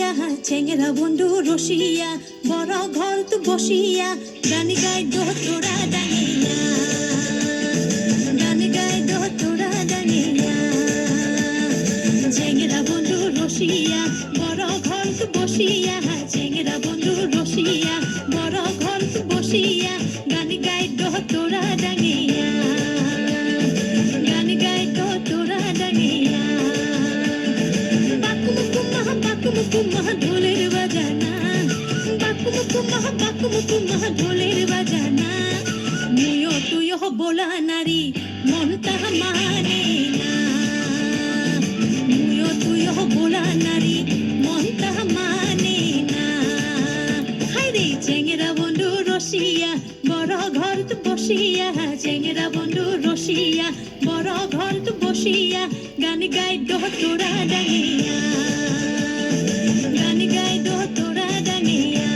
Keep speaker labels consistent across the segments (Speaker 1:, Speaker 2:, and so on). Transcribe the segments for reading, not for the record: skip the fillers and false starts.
Speaker 1: বসিয়া চেঙ্গেরা বন্ধু রসিয়া বড় ঘর তো বসিয়া গান গাই দো তোরা ডাঙিয়া গান গাই দো তোরা ডাঙিয়া চেঙ্গেরা বন্ধু রসিয়া বড় ঘর তো বসিয়া চেঙ্গেরা বন্ধু রসিয়া বড় ঘর তো বসিয়া গান গাই দো তোরা ডাঙিয়া গান গাই দো তোরা ডাঙিয়া বাকুমুকুমা ঢোলের বাজানা বাকুমুকুমা ঢোলের বাজানা মুয়ো তুয়ো বোলা নারী মন তাহা মানে না মুয়ো তুয়ো বোলা নারী মন তাহা মানে না হায়রে চেঙ্গেরা বন্ধু রসিয়া বড় ঘর তো বসিয়া চেঙ্গেরা বন্ধু রসিয়া বড় ঘর তো বসিয়া গান গাই দো তোরা ডাঙিয়া গান গাই দো তোরা ডাঙিয়া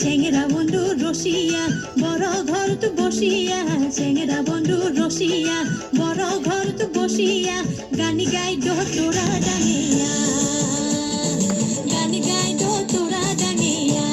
Speaker 1: চেঙ্গেরা বন্ধু রসিয়া বড় ঘর তো বসিয়া চেঙ্গেরা বন্ধু রসিয়া বড় ঘর তো বসিয়া গান গাই দো তোরা ডাঙিয়া গান গাই দো তোরা ডাঙিয়া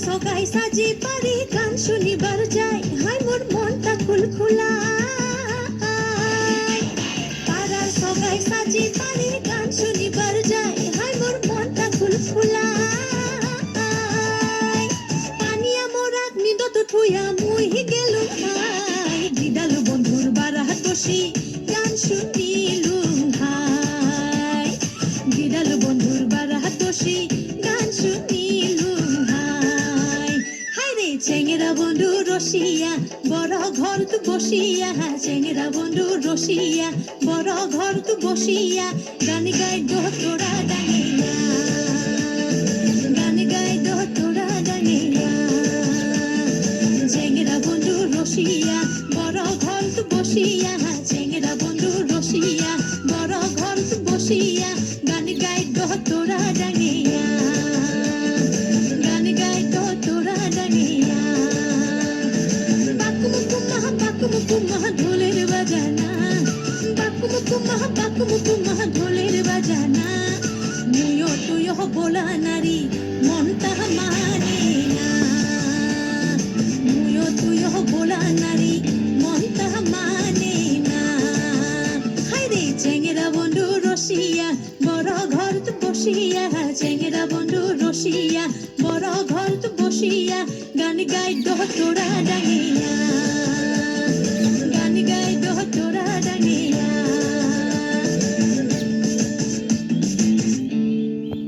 Speaker 1: সগাই সাজি পারি গান শুনিবার যাই হাই মোর মনটা খুলখুলা পাড়ার সগাই সাজি পারি গান শুনিবার যাই হাই মোর মনটা খুলখুলা পানিয়া মোরাক নিদত ঠুয়া মুই গেলু হাই দিদালু বন্ধুর বারাত বসি গান শুনিলু হাই দিদালু বন্ধুর বারাত বসি গান শুনিলু চেঙ্গেরা বন্ধু রসিয়া বড় ঘর তো বসিয়া চেঙ্গেরা বন্ধু রসিয়া বড় ঘর তো বসিয়া গান গাই দো তোরা ডাঙিয়া গান গাই দো তোরা ডাঙিয়া চেঙ্গেরা বন্ধু রসিয়া বড় ঘর তো বসিয়া চেঙ্গেরা বন্ধু রসিয়া বড় ঘর তো বসিয়া গান গাই দো তোরা ডাঙিয়া গান গাই দো তোরা ডাঙিয়া বাকুমুকুমা ঢোলের বাজানা বাকুমুকুমা ঢোলের বাজানা মুয়ো তুয়ো বোলা নারী মন তাহা মানে না মুয়ো তুয়ো বোলা নারী মন তাহা মানে না হায়রে চেঙ্গেরা বন্ধু রসিয়া বড় ঘর তো বসিয়া চেঙ্গেরা বন্ধু রসিয়া বড় ঘর তো বসিয়া গান গাই দো তোরা ডাঙিয়া